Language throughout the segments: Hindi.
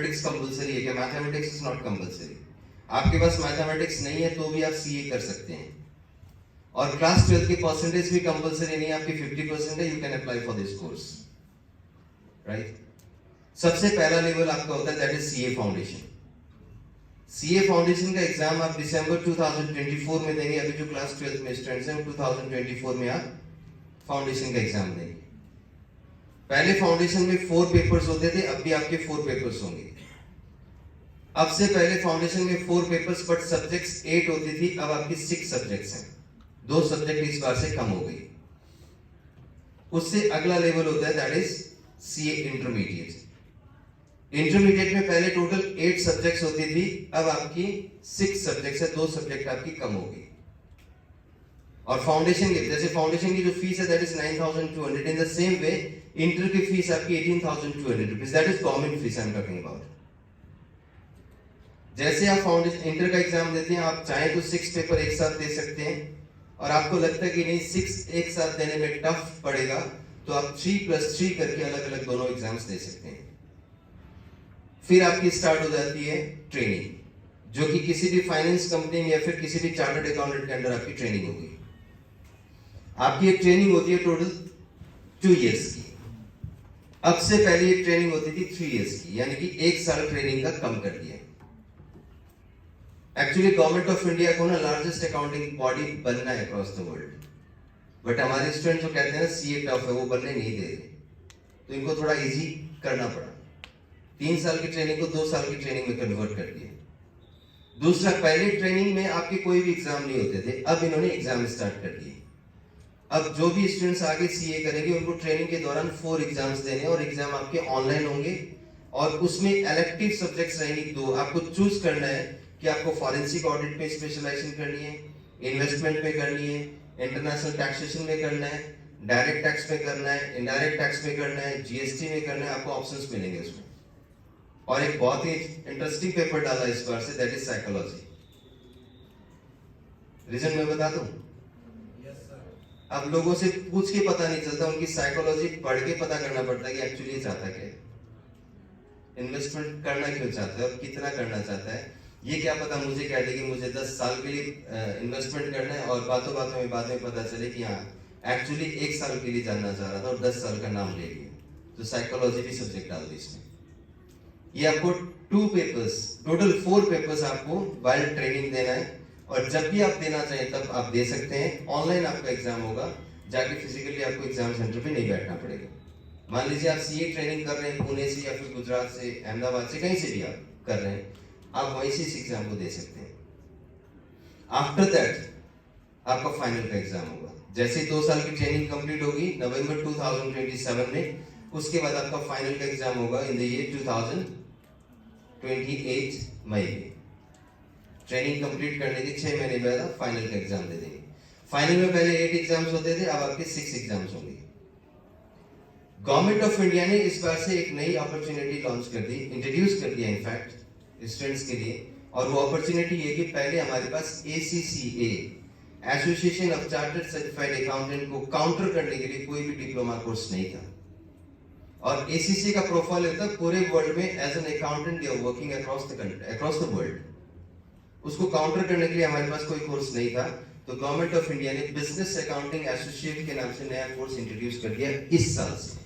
मैथमेटिक्स कंपलसरी है क्या? Mathematics is not compulsory. आपके पास मैथमेटिक्स नहीं है तो भी आप सीए कर सकते हैं। और क्लास 12 की परसेंटेज भी कंपलसरी नहीं है, आपकी 50% है, you can apply for this course, right. सबसे पहला लेवल आपका होता है that is CA foundation. CA foundation का एग्जाम आप दिसंबर 2024 में देंगे। अभी जो क्लास 12 में स्टूडेंट्स हैं 2024 में आप फाउंडेशन का एग्जाम देंगे। पहले फाउंडेशन में 4 पेपर्स होते थे, अब भी आपके 4 पेपर्स होंगे। अब से पहले फाउंडेशन में 4 पेपर्स बट सब्जेक्ट्स 8 होती थी, अब आपकी 6 सब्जेक्ट्स हैं। 2 सब्जेक्ट इस बार से कम हो गई। उससे अगला लेवल होता है that is CA intermediate. Intermediate में पहले टोटल 8 सब्जेक्ट्स होती थी, अब आपकी 6 सब्जेक्ट्स है, 2 सब्जेक्ट आपकी कम हो गई। और फाउंडेशन की जैसे फाउंडेशन की जो फीस है that is 9200, in the same way inter की फीस आपकी 18200 rupees, that is government fees I am talking about. जैसे आप फाउंडेशन इंटर का एग्जाम देते हैं, आप चाहे तो 6 पेपर एक साथ दे सकते हैं, और आपको लगता है कि नहीं 6 एक साथ देने में टफ पड़ेगा, तो आप 3+3 करके अलग अलग दोनों एग्जाम्स दे सकते हैं। फिर आपकी स्टार्ट हो जाती है ट्रेनिंग, जो कि किसी भी फाइनेंस कंपनी में या फिर किसी भी चार्टर्ड अकाउंटेंट के अंदर आपकी ट्रेनिंग होगी। आपकी एक ट्रेनिंग होती है टोटल 2 इयर्स की। अब से पहले एक ट्रेनिंग होती थी 3 इयर्स की, यानी कि 1 साल ट्रेनिंग का कम कर दिया। एक्चुअली गवर्नमेंट ऑफ इंडिया को ना लार्जेस्ट अकाउंटिंग बॉडी बनना है अक्रॉस द वर्ल्ड, बट हमारे स्टूडेंट जो कहते हैं ना सीए टफ है, वो बनने नहीं दे रहे, तो इनको थोड़ा इजी करना पड़ा। 3 साल की ट्रेनिंग को 2 साल की ट्रेनिंग में कन्वर्ट कर दिया। दूसरा, पहले ट्रेनिंग में आपके कोई भी एग्जाम नहीं होते थे, अब इन्होंने एग्जाम स्टार्ट कर दिए। अब जो भी स्टूडेंट्स आगे सीए करेंगे उनको ट्रेनिंग के दौरान 4 एग्जाम्स देने, और एग्जाम आपके ऑनलाइन होंगे, और उसमें इलेक्टिव सब्जेक्ट्स रहेंगी 2। आपको चूज करना है कि आपको फॉरेंसिक ऑडिट में स्पेशलाइजेशन करनी है, इन्वेस्टमेंट में करनी है, इंटरनेशनल टैक्सेशन में करना है, डायरेक्ट टैक्स में करना है, इनडायरेक्ट टैक्स में करना है, जीएसटी में करना है। आपको ऑप्शंस मिलेंगे उसमें। और एक बहुत ही इंटरेस्टिंग पेपर डाला इस बार से, दैट इज साइकोलॉजी। रीजन मैं बता दूं? अब लोगों से पूछ के पता नहीं चलता, उनकी साइकोलॉजी पढ़ के पता करना पड़ता है कि एक्चुअली ये चाहता क्या है, इन्वेस्टमेंट करना क्यों चाहता है और कितना करना चाहता है। ये क्या पता मुझे कह दे कि मुझे 10 साल के लिए इन्वेस्टमेंट करना है, और बातों बातों में बाद में पता चले कि हाँ एक्चुअली 1 साल के लिए जानना चाह रहा था और 10 साल का नाम ले लिया। तो साइकोलॉजी भी सब्जेक्ट डाल दी इसमें। ये आपको 2 पेपर्स, टोटल 4 पेपर्स आपको वाइल्ड ट्रेनिंग देना है, और जब भी आप देना चाहें तब आप दे सकते हैं। ऑनलाइन आपका एग्जाम होगा, जाके फिजिकली आपको एग्जाम सेंटर पे नहीं बैठना पड़ेगा। मान लीजिए आप सीए ट्रेनिंग कर रहे हैं पुणे से या फिर गुजरात से, अहमदाबाद से, कहीं से भी आप कर रहे हैं, आप वहीं से इस एग्जाम को दे सकते हैं। आफ्टर दैट आपका फाइनल का एग्जाम होगा। जैसे 2 साल की ट्रेनिंग कंप्लीट होगी नवंबर 2027 में, उसके बाद आपका फाइनल का एग्जाम होगा इन द ईयर 2028 मई में। ट्रेनिंग कंप्लीट करने के 6 महीने बाद आप फाइनल का एग्जाम दे देंगे। फाइनल में पहले 8 एग्जाम्स होते थे, अब आपके 6 एग्जाम्स होंगे। गवर्नमेंट ऑफ इंडिया ने इस बार से एक नई अपॉर्चुनिटी लॉन्च कर दी, इंट्रोड्यूस कर दिया इनफैक्ट स्टूडेंट्स के लिए, और वो अपॉर्चुनिटी ये कि पहले हमारे पास ACCA association of chartered certified accountant को काउंटर करने के लिए कोई भी डिप्लोमा कोर्स नहीं था। और ACCA का प्रोफाइल होता है पूरे वर्ल्ड में as an accountant they are working across the world. उसको काउंटर करने के लिए हमारे पास कोई कोर्स नहीं था, तो गवर्नमेंट ऑफ इंडिया ने बिजनेस अकाउंटिंग एसोसिएट के नाम से नया कोर्स इंट्रोड्यूस कर दिया इस साल से।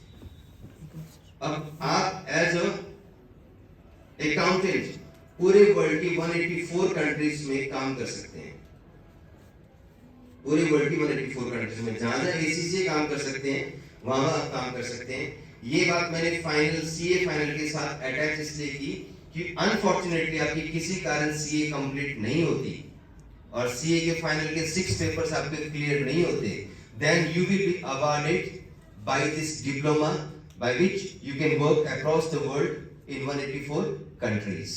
अब आप एज अ अकाउंटेंट पूरे वर्ल्ड की 184 कंट्रीज में काम कर सकते हैं। पूरे वर्ल्ड की 184 कंट्रीज में जहां जहां ACCA काम कर सकते हैं वहां आप काम कर सकते हैं। ये बात मैंने फाइनल सीए फाइनल के साथ अटैच इसलिए की कि अनफॉर्चुनेटली आपकी किसी कारण सीए कंप्लीट नहीं होती और सीए के फाइनल के 6 पेपर्स आपके क्लियर नहीं होते, then you will be awarded by this diploma by which you can work across the world in 184 countries.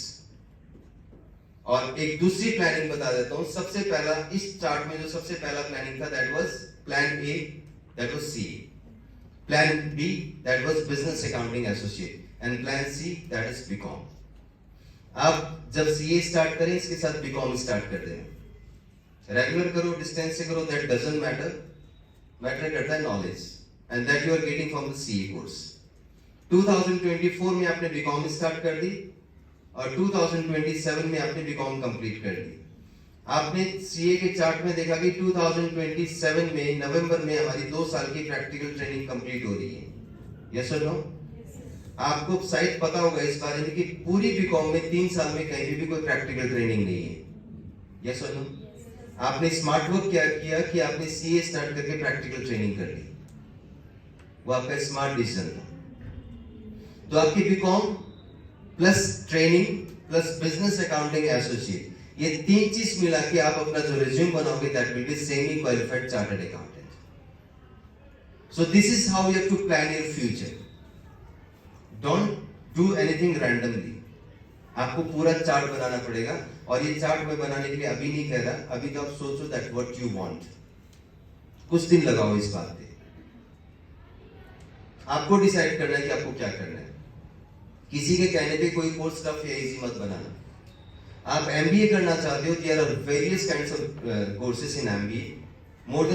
और एक दूसरी प्लानिंग बता देता हूं। सबसे पहला इस चार्ट में जो सबसे पहला प्लानिंग था that was plan A, that was CA, plan B that was business accounting associate, and plan C that is BCom. आप जब सीए स्टार्ट करें इसके साथ बीकॉम स्टार्ट कर दें। रेगुलर करो, डिस्टेंस से करो, दैट डजंट मैटर, मैटर करता है knowledge, and that you are getting from the CA course. 2024 में आपने बीकॉम स्टार्ट कर दी, और 2027 में आपने बीकॉम कंप्लीट कर ली। आपने सीए के चार्ट में देखा कि 2027 में नवंबर में हमारी 2 साल की प्रैक्टिकल ट्रेनिंग कंप्लीट हो रही है। यस और नो? आपको शायद पता होगा इस बारे में कि पूरी बीकॉम में 3 साल में कहीं भी कोई प्रैक्टिकल ट्रेनिंग नहीं है। यस और नो? आपने स्मार्ट वर्क क्या किया कि आपने सीए स्टार्ट करके प्रैक्टिकल ट्रेनिंग कर ली। वो आपका स्मार्ट डिसीजन था। तो आपकी BCom plus training plus business accounting associate, ये 3 चीज मिला के आप अपना जो रिज्यूम बनाओगे that will be semi qualified chartered accountant. So this is how you have to plan your future. Don't do anything randomly. आपको पूरा चार्ट बनाना पड़ेगा, और ये चार्ट मैं बनाने के लिए अभी नहीं कह रहा, अभी तो आप सोचो दैट व्हाट यू वांट। कुछ दिन लगाओ इस बात पे। आपको डिसाइड करना है कि आपको क्या करना है। किसी के कहने पे कोई कोर्स टफ या इजी मत बनाना। आप एमबीए करना चाहते हो, there are various kinds of courses in MBA. More